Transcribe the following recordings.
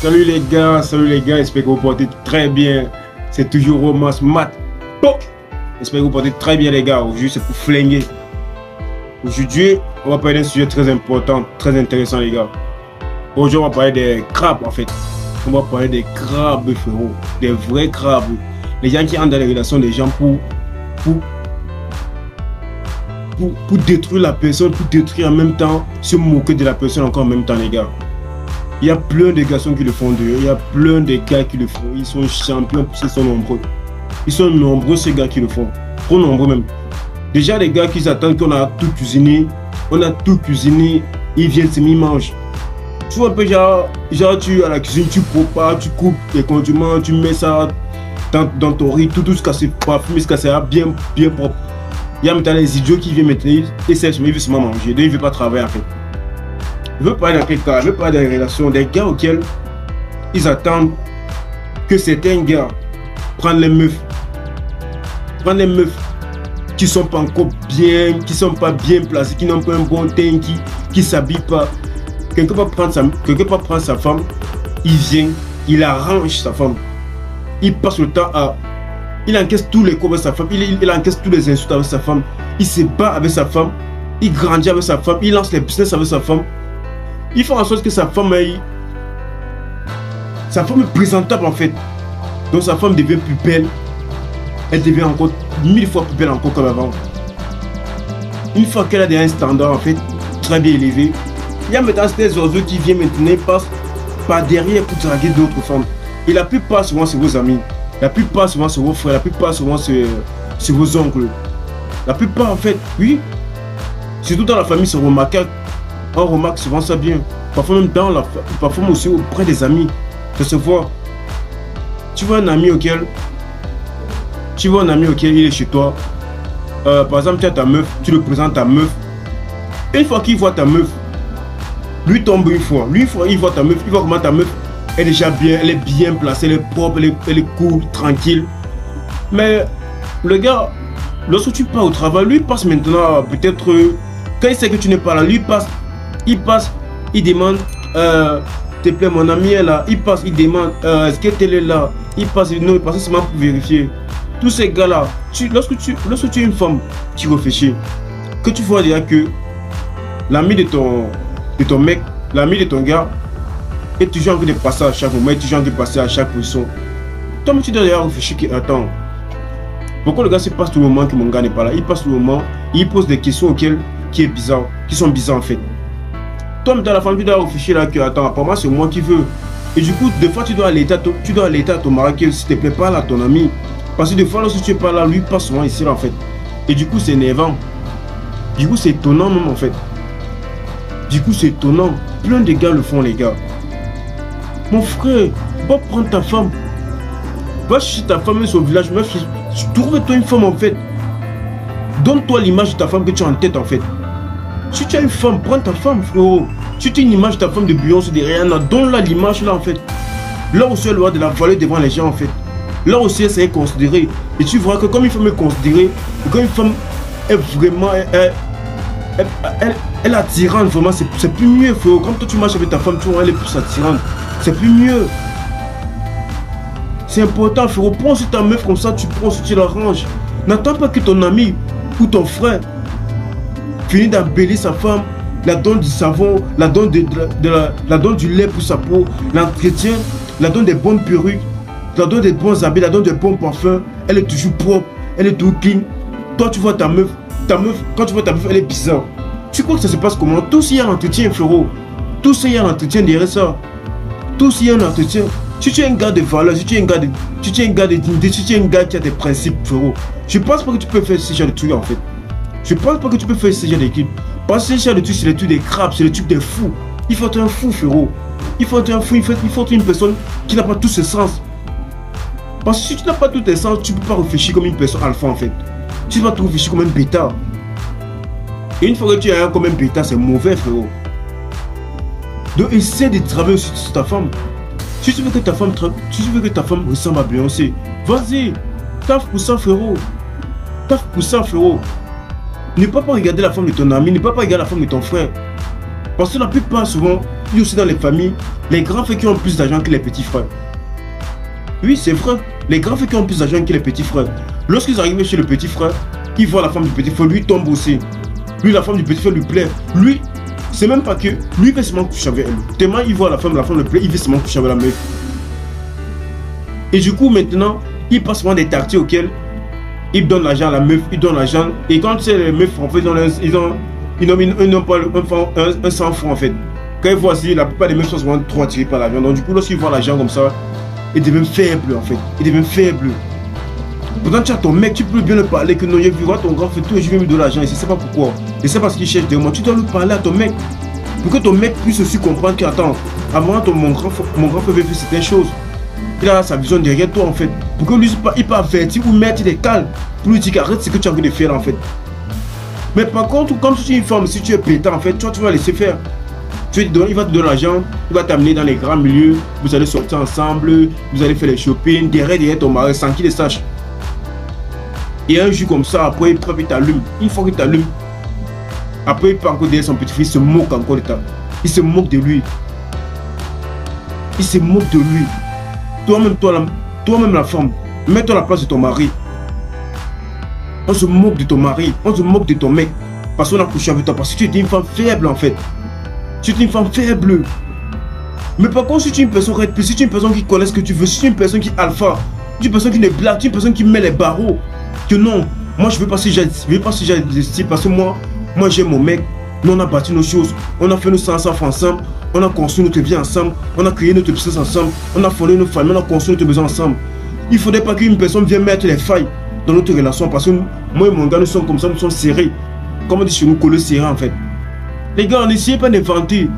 Salut les gars, j'espère que vous portez très bien. C'est toujours Romance Mat. Bon, j'espère que vous portez très bien les gars. Aujourd'hui c'est pour flinguer. Aujourd'hui on va parler d'un sujet très important, très intéressant les gars. Aujourd'hui on va parler des crabes en fait. On va parler des crabes frérot, des vrais crabes. Les gens qui entrent dans les relations des gens pour détruire la personne, pour détruire en même temps, se moquer de la personne encore en même temps les gars. Il y a plein de garçons qui le font dehors, il y a plein de gars qui le font, ils sont champions parce qu'ils sont nombreux. Ils sont nombreux ces gars qui le font, trop nombreux même. Déjà les gars qui attendent qu'on a tout cuisiné, ils viennent se mangent. Tu vois un peu genre tu à la cuisine, tu prépares, tu coupes tes condiments, tu mets ça dans ton riz, tout ce que c'est parfumé, ce que c'est bien propre. Il y a maintenant les idiots qui viennent maintenant, ils sèchent mais ils veulent seulement manger, ils ne veulent pas travailler en fait. Je veux parler d'un cas, je veux parler des relations, des gars auxquels ils attendent que certains gars prennent les meufs qui sont pas encore bien, qui sont pas bien placés, qui n'ont pas un bon teint, qui s'habillent pas. Quelqu'un va prendre sa femme, il vient, il arrange sa femme. Il passe le temps à... Il encaisse tous les coups avec sa femme, il encaisse tous les insultes avec sa femme, il se bat avec sa femme, il grandit avec sa femme, il lance les business avec sa femme. Il fait en sorte que sa femme est présentable en fait. Donc sa femme devient plus belle. Elle devient encore 1000 fois plus belle encore comme avant. Une fois qu'elle a un standard en fait très bien élevé, il y a maintenant ces oiseaux qui viennent maintenant passent par derrière pour draguer d'autres femmes. Et la plupart souvent c'est vos amis. La plupart souvent c'est vos frères. La plupart souvent c'est vos oncles. La plupart en fait, oui. Surtout dans la famille c'est remarquable. On remarque souvent ça bien. Parfois même parfois aussi auprès des amis. Ça se voit. Tu vois un ami auquel il est chez toi. Par exemple, tu as ta meuf, tu le présentes ta meuf. Une fois qu'il voit ta meuf, lui tombe une fois. Il voit ta meuf, il voit comment ta meuf est déjà bien, elle est bien placée, elle est propre, elle est cool, tranquille. Mais le gars, lorsque tu pars au travail, lui passe maintenant peut-être quand il sait que tu n'es pas là, lui passe. Il demande, te plaît mon ami est là, il passe, il demande, est-ce que elle est là, il passe, non, il passe seulement pour vérifier. Tous ces gars-là, lorsque tu es une femme qui réfléchit, que tu vois déjà que l'ami de ton mec, l'ami de ton gars, est toujours en train de passer à chaque moment, est toujours en train de passer à chaque position. Toi, tu dois déjà réfléchir que, attends, pourquoi le gars se passe tout le moment que mon gars n'est pas là, il passe tout le moment, il pose des questions qui sont bizarres en fait. Toi, dans la famille, tu dois réfléchir là que, attends, pour moi, c'est moi qui veux. Et du coup, des fois, tu dois aller à ton mari que, s'il te plaît, parle à ton ami. Parce que des fois, lorsque tu n'es pas là, lui passe souvent ici, là, en fait. Et du coup, c'est énervant. Du coup, c'est étonnant, même, en fait. Du coup, c'est étonnant. Plein de gars le font, les gars. Mon frère, va prendre ta femme. Va chercher ta femme sur le village. Trouve-toi une femme, en fait. Donne-toi l'image de ta femme que tu as en tête, en fait. Si tu as une femme, prends ta femme, frérot. Si tu as une image de ta femme de Beyoncé, de Rihanna, donne-la l'image là en fait. Là aussi, elle aura de la valeur devant les gens en fait. Là aussi, elle serait considérée. Et tu verras que comme une femme est considérée, comme une femme est vraiment. Elle est attirante, vraiment. C'est plus mieux, frérot. Quand toi tu marches avec ta femme, tu vois, elle est plus attirante. C'est plus mieux. C'est important, frérot. Prends sur ta meuf comme ça, tu prends si tu l'arranges. N'attends pas que ton ami ou ton frère finit d'embellir sa femme, la donne du savon, la donne du lait pour sa peau, l'entretien, la donne des bonnes perruques, la donne des bons habits, la donne des bons parfums, elle est toujours propre, elle est tout clean. Toi tu vois ta meuf, quand tu vois ta meuf, elle est bizarre. Tu crois que ça se passe comment? Tout s'il y a un entretien, frérot. Tout s'il y a un entretien derrière ça. Tout s'il y a un entretien. Si tu es un gars de valeur, si tu es un gars de dignité, si tu es un gars qui a des principes, frérot, je pense pas que tu peux faire ce genre de trucs en fait. Je pense pas que tu peux faire ce genre d'équipe. Parce que ce genre de trucs, c'est les trucs des crabes, c'est les trucs des fous. Il faut être un fou, frérot. Il faut être un fou, il faut être une personne qui n'a pas tous ses sens. Parce que si tu n'as pas tous tes sens, tu ne peux pas réfléchir comme une personne alpha en fait. Tu vas te réfléchir comme un bêta. Et une fois que tu es comme un bêta, c'est mauvais, frérot. Donc essaie de travailler sur ta femme. Si tu veux que ta femme ressemble à Beyoncé, vas-y, taffe pour ça, frérot. Taffe pour ça, frérot. Ne pas regarder la femme de ton ami, ne pas regarder la femme de ton frère. Parce que la plupart, souvent, Il y a aussi dans les familles, les grands frères qui ont plus d'argent que les petits frères. Oui, c'est vrai. Les grands frères qui ont plus d'argent que les petits frères. Lorsqu'ils arrivent chez le petit frère, ils voient la femme du petit frère, lui tombe aussi. Lui, la femme du petit frère lui plaît. Lui, c'est même pas que lui, il veut seulement coucher avec elle. Tellement il voit la femme le plaît, il veut seulement coucher avec la meuf. Et du coup, maintenant, il passe souvent des quartiers auxquels il donne l'argent à la meuf, il donne l'argent. Et quand c'est les meufs, en fait, ils n'ont pas un 100 francs en fait. Quand ils voient aussi, la plupart des meufs sont souvent trop attirés par l'argent. Donc du coup, lorsqu'ils voient l'argent comme ça, ils deviennent faibles en fait. Ils deviennent faibles. Pourtant, tu as ton mec, tu peux bien lui parler que non, je vois ton grand frère, je vais me donner l'argent. Et je sais pas pourquoi. Et c'est parce qu'il cherche de moi. Tu dois lui parler à ton mec. Pour que ton mec puisse aussi comprendre qu'attends, avant mon grand frère veut faire certaines choses. Il a sa vision derrière toi en fait. Pour que lui, il peut avertir ou mettre des cales. Pour lui dire qu'arrête ce que tu as envie de faire en fait. Mais par contre, comme tu es une femme, si tu es pétant en fait, toi tu vas laisser faire. Il va te donner l'argent, il va t'amener dans les grands milieux, vous allez sortir ensemble, vous allez faire les shopping, derrière ton mari sans qu'il le sache. Et un jour comme ça, après il t'allume. Une fois qu'il t'allume, après il peut encore derrière son petit-fils, il se moque encore de toi. Il se moque de lui. Il se moque de lui. Toi-même la femme, mets-toi à la place de ton mari. On se moque de ton mari, on se moque de ton mec. Parce qu'on a couché avec toi, parce que tu es une femme faible en fait. Tu es une femme faible. Mais par contre, si tu es une personne red, si tu es une personne qui connaît ce que tu veux, si tu es une personne qui est alpha, si tu es une personne qui ne blague, tu es une personne qui met les barreaux. Que non, moi je veux pas si j'ai parce que moi j'ai mon mec, nous on a bâti nos choses, on a fait nos 100 francs ensemble, on a construit notre vie ensemble, on a créé notre business ensemble, on a fondé nos familles, on a construit notre maison ensemble. Il faudrait pas qu'une personne vienne mettre les failles dans notre relation parce que moi et mon gars nous sommes comme ça, nous sommes serrés. Comme on dit chez nous, collés serrés en fait. Les gars, n'essayez pas d'inventer.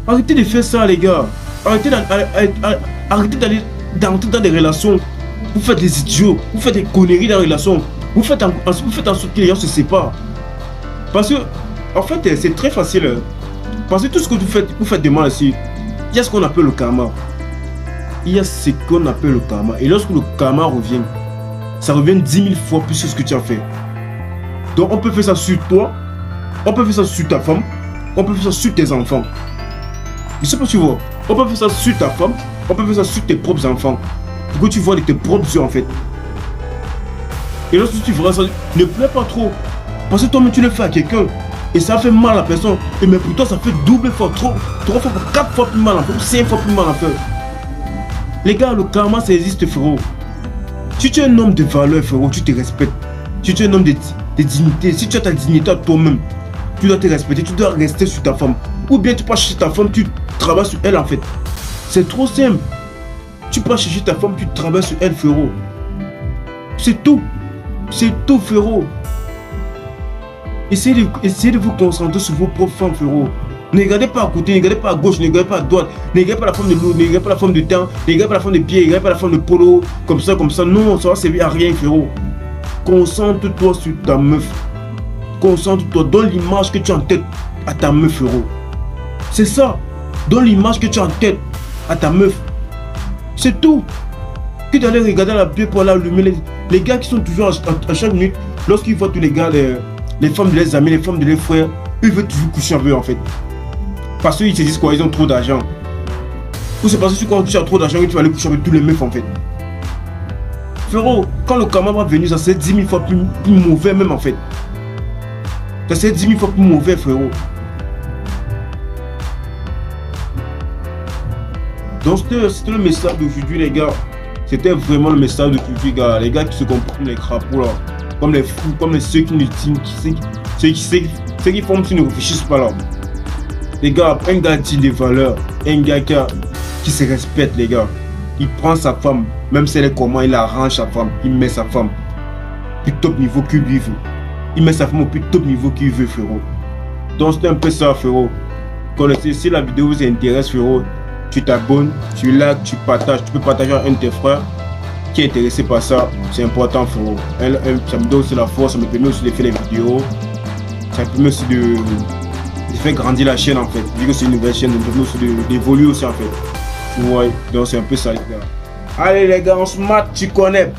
Arrêtez de faire ça les gars. Arrêtez d'aller dans des relations. Vous faites des idiots, vous faites des conneries dans les relations. Vous faites en sorte que les gens se séparent. Parce que, en fait, c'est très facile. Parce que tout ce que vous faites de mal ici, il y a ce qu'on appelle le karma. Il y a ce qu'on appelle le karma. Et lorsque le karma revient, ça revient 10 000 fois plus que ce que tu as fait. Donc on peut faire ça sur toi, on peut faire ça sur ta femme, on peut faire ça sur tes enfants. Je sais pas si tu vois. On peut faire ça sur ta femme, on peut faire ça sur tes propres enfants. Pour que tu vois de tes propres yeux en fait. Et lorsque tu feras ça, ne pleure pas trop. Parce que toi-même tu le fais à quelqu'un. Et ça fait mal à la personne. Et mais pour toi ça fait double fois, 3 fois, 4 fois plus mal à faire, 5 fois plus mal à faire. Les gars, le karma ça existe frérot. Si tu es un homme de valeur frérot, tu te respectes. Si tu es un homme de dignité, si tu as ta dignité à toi-même, tu dois te respecter, tu dois rester sur ta femme. Ou bien tu peux chercher ta femme, tu travailles sur elle en fait. C'est trop simple. Tu peux chercher ta femme, tu travailles sur elle frérot. C'est tout. C'est tout frérot. Essayez de vous concentrer sur vos propres femmes frérot. Ne regardez pas à côté, ne regardez pas à gauche, ne regardez pas à droite, ne regardez pas la femme de l'eau, ne regardez pas la femme de temps, ne regardez pas la femme de pied, ne regardez pas la femme de polo, comme ça. Non, ça va servir à rien frérot. Concentre-toi sur ta meuf. Concentre-toi, donne l'image que tu as en tête à ta meuf frérot. C'est ça. Donne l'image que tu as en tête à ta meuf. C'est tout. Que d'aller regarder la pied pour l'allumer. Les gars qui sont toujours à chaque minute, lorsqu'ils voient tous les gars, les femmes de leurs amis, les femmes de leurs frères, ils veulent toujours coucher avec eux en fait. Parce qu'ils se disent quoi, ils ont trop d'argent. Ou c'est parce que quand tu as trop d'argent que tu vas aller coucher avec tous les meufs en fait. Frérot, quand le karma va venir, ça c'est 10 000 fois plus mauvais même en fait. Ça c'est 10 000 fois plus mauvais frérot. Donc c'était le message d'aujourd'hui les gars. C'était vraiment le message d'aujourd'hui gars. Les gars qui se comportent comme les crapauds là. Comme les fous, comme ceux qui ne ceux qui font qui ne réfléchissent pas là. Les gars, un gars digne des valeurs, un gars qui se respecte les gars. Il prend sa femme, même si elle est comment, il arrange sa femme, il met sa femme au plus top niveau qu'il lui veut. Il met sa femme au plus top niveau qu'il veut frérot. Donc c'est un peu ça frérot. Si la vidéo vous intéresse frérot, tu t'abonnes, tu likes, tu partages, tu peux partager à un de tes frères qui est intéressé par ça, c'est important frérot. Ça me donne aussi la force, ça me permet aussi de faire les vidéos, ça me permet aussi de faire grandir la chaîne en fait, vu que c'est une nouvelle chaîne, ça me permet aussi d'évoluer aussi en fait. Ouais, donc c'est un peu ça les gars. Allez les gars, on se mate, tu connais.